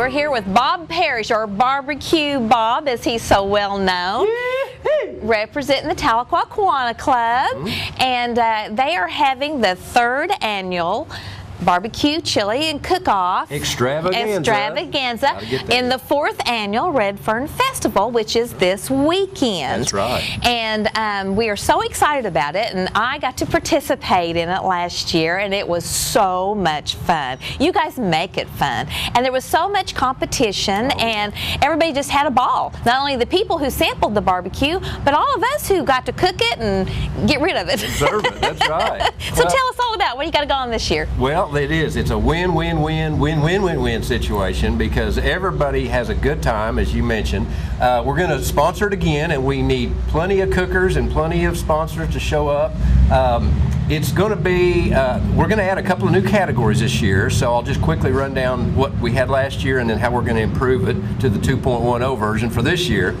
We're here with Bob Parrish, or Barbecue Bob, as he's so well known, representing the Tahlequah Kiwanis Club, and they are having the 3rd annual barbecue, chili, and cook-off extravaganza in the 4th annual Red Fern Festival, which is this weekend. That's right. And we are so excited about it, and I got to participate in it last year, and it was so much fun. You guys make it fun, and there was so much competition, and everybody just had a ball. Not only the people who sampled the barbecue, but all of us who got to cook it and get rid of it. Observe it, that's right. So tell us all about what you got to go on this year. Well, it is. It's a win-win-win situation because everybody has a good time, as you mentioned. We're going to sponsor it again, and we need plenty of cookers and plenty of sponsors to show up. It's going to be, we're going to add a couple of new categories this year, so I'll just quickly run down what we had last year and then how we're going to improve it to the 2.10 version for this year.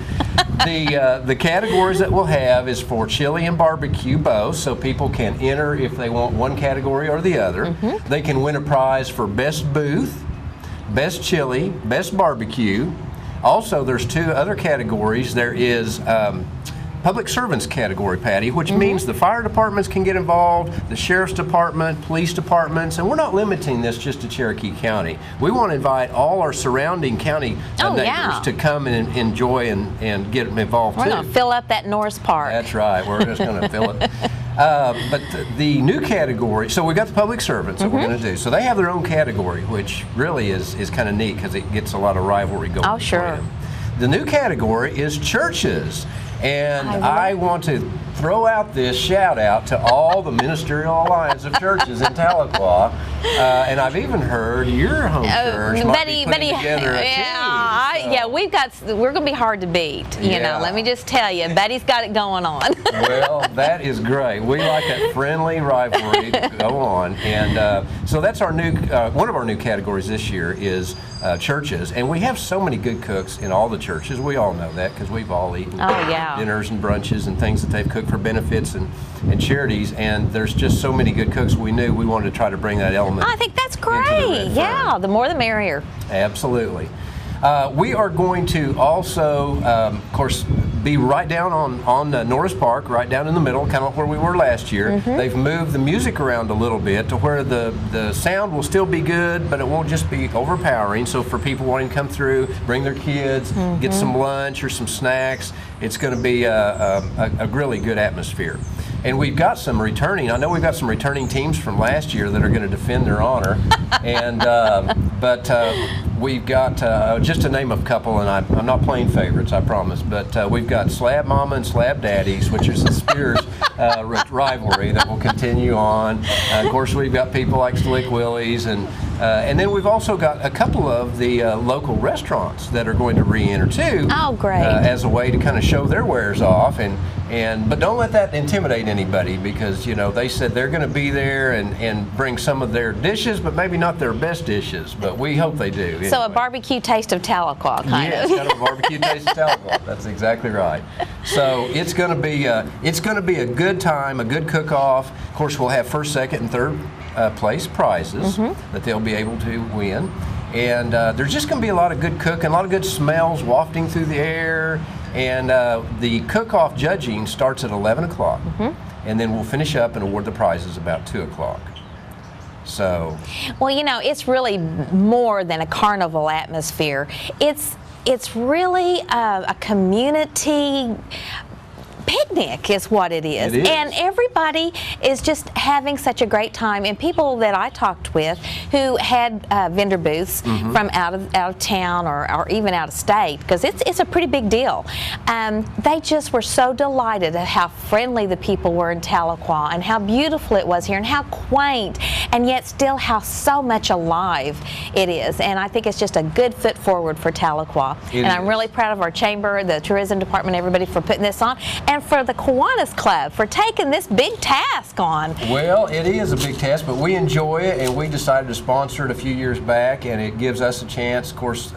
The categories that we'll have is for chili and barbecue both, so people can enter if they want one category or the other. They can win a prize for best booth, best chili, best barbecue. Also, there's 2 other categories. There is public servants category, Patty, which means the fire departments can get involved, the sheriff's department, police departments, and we're not limiting this just to Cherokee County. We want to invite all our surrounding county neighbors to come and enjoy and get involved too. We're going to fill up that Norris Park. That's right. We're just going to fill it. But the new category, so we've got the public servants that we're going to do. So they have their own category, which really is kind of neat because it gets a lot of rivalry going. Oh, sure. The new category is churches. And I want to throw out this shout out to all the Ministerial Alliance of Churches in Tahlequah, and I've even heard your home church might be putting together a team. Yeah, we're going to be hard to beat. You know, let me just tell you, Betty's got it going on. Well, that is great. We like that friendly rivalry to go on, and so that's our new one of our new categories this year is churches, and we have so many good cooks in all the churches. We all know that because we've all eaten dinners and brunches and things that they've cooked for benefits and charities, and there's just so many good cooks. We knew we wanted to try to bring that element. I think that's great. Yeah, the more the merrier. Absolutely. We are going to also, of course, be right down on Norris Park, right down in the middle, kind of where we were last year. They've moved the music around a little bit to where the sound will still be good, but it won't just be overpowering. So for people wanting to come through, bring their kids, get some lunch or some snacks, it's going to be a really good atmosphere. And we've got some returning. I know we've got some returning teams from last year that are going to defend their honor. And but we've got just to name a couple, and I'm not playing favorites, I promise. But we've got Slab Mama and Slab Daddies, which is the Spears rivalry that will continue on. Of course, we've got people like Slick Willie's, and then we've also got a couple of the local restaurants that are going to re-enter too. Oh, great! As a way to kind of show their wares off, but don't let that intimidate anybody because they said they're going to be there and bring some of their dishes, but maybe not their best dishes. But we hope they do. Anyway. So a barbecue taste of Tahlequah, kind of. Yes, kind of a barbecue taste of Tahlequah. That's exactly right. So it's going to be a good time, a good cook-off. Of course, we'll have first, second, and third place prizes that they'll be able to win. And there's just going to be a lot of good cooking, a lot of good smells wafting through the air. And the cook-off judging starts at 11 o'clock. And then we'll finish up and award the prizes about 2 o'clock. So. Well, it's really more than a carnival atmosphere. It's really a community picnic is what it is. And everybody is just having such a great time. And people that I talked with who had vendor booths from out of town or even out of state, because it's a pretty big deal, they just were so delighted at how friendly the people were in Tahlequah and how beautiful it was here and how quaint and yet still how so much alive it is. And I think it's just a good foot forward for Tahlequah. I'm really proud of our chamber, the tourism department, everybody for putting this on. And for the Kiwanis Club for taking this big task on. Well, it is a big task, but we enjoy it, and we decided to sponsor it a few years back, and it gives us a chance. Of course,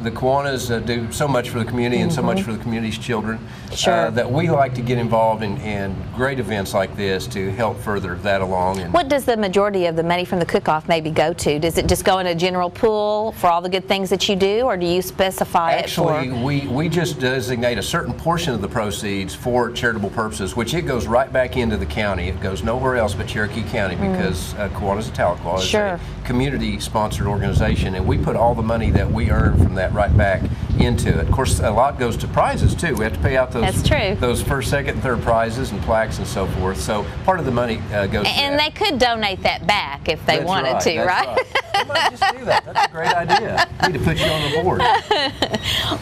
the Kiwanis do so much for the community and so much for the community's children, Sure. that we like to get involved in great events like this to help further that along. And what does the majority of the money from the cook-off maybe go to? Does it just go in a general pool for all the good things that you do, or do you specify actually, it for? we just designate a certain portion of the proceeds for charitable purposes, which it goes right back into the county. It goes nowhere else but Cherokee County because Kiwanis of Tahlequah is Sure. a community-sponsored organization, and we put all the money that we earn from that right back into it. Of course, a lot goes to prizes too. We have to pay out those That's true. those first, second, and third prizes and plaques and so forth. So part of the money goes to And that. they could donate that back if they That's wanted right, to, that's right? We might just do that. That's a great idea. We need to put you on the board.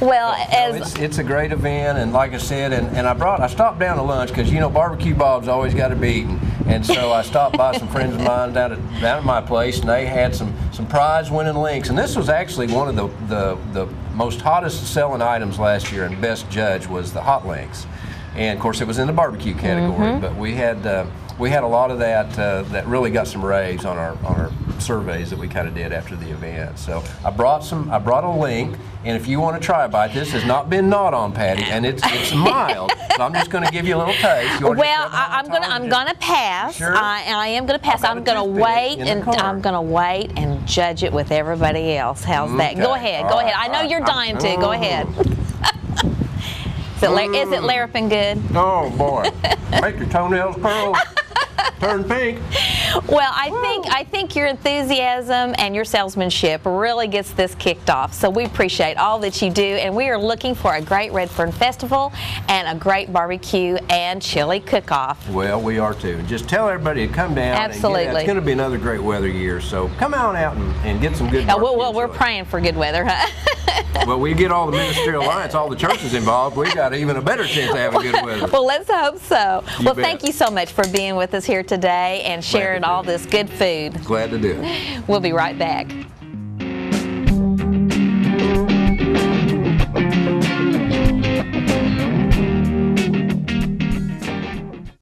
Well, It's a great event, and like I said, and I stopped down to lunch because barbecue Bob's always got to be eaten, and so I stopped by some friends of mine down at my place, and they had some prize-winning links, and this was actually one of the most hottest selling items last year, and best judge was the hot links, and of course it was in the barbecue category, but we had a lot of that that really got some raves on our surveys that we kind of did after the event. So I brought a link, and if you want to try a bite, this has not been gnawed on, Patty, and it's mild. So I'm just going to give you a little taste. well, I'm gonna pass. Sure? I am gonna pass. I'm gonna wait, and I'm gonna wait and judge it with everybody else. How's that? Go Okay. ahead. All Go right. ahead. I know you're dying to. Go ahead. Is it Larapin good? Oh boy, make your toenails curl, turn pink. Well, I think your enthusiasm and your salesmanship really gets this kicked off. So we appreciate all that you do, and we are looking for a great Redfern Festival and a great barbecue and chili cook-off. Well, we are too. Just tell everybody to come down. Absolutely. And it's going to be another great weather year, so come on out and get some good barbecue. Well, we're enjoy. praying for good weather, huh? Well, we get all the Ministerial Alliance, all the churches involved, we got even a better chance of having good weather. Well, let's hope so. Well, bet. thank you so much for being with us here today and sharing do all it. this good food. Glad to do it. We'll be right back.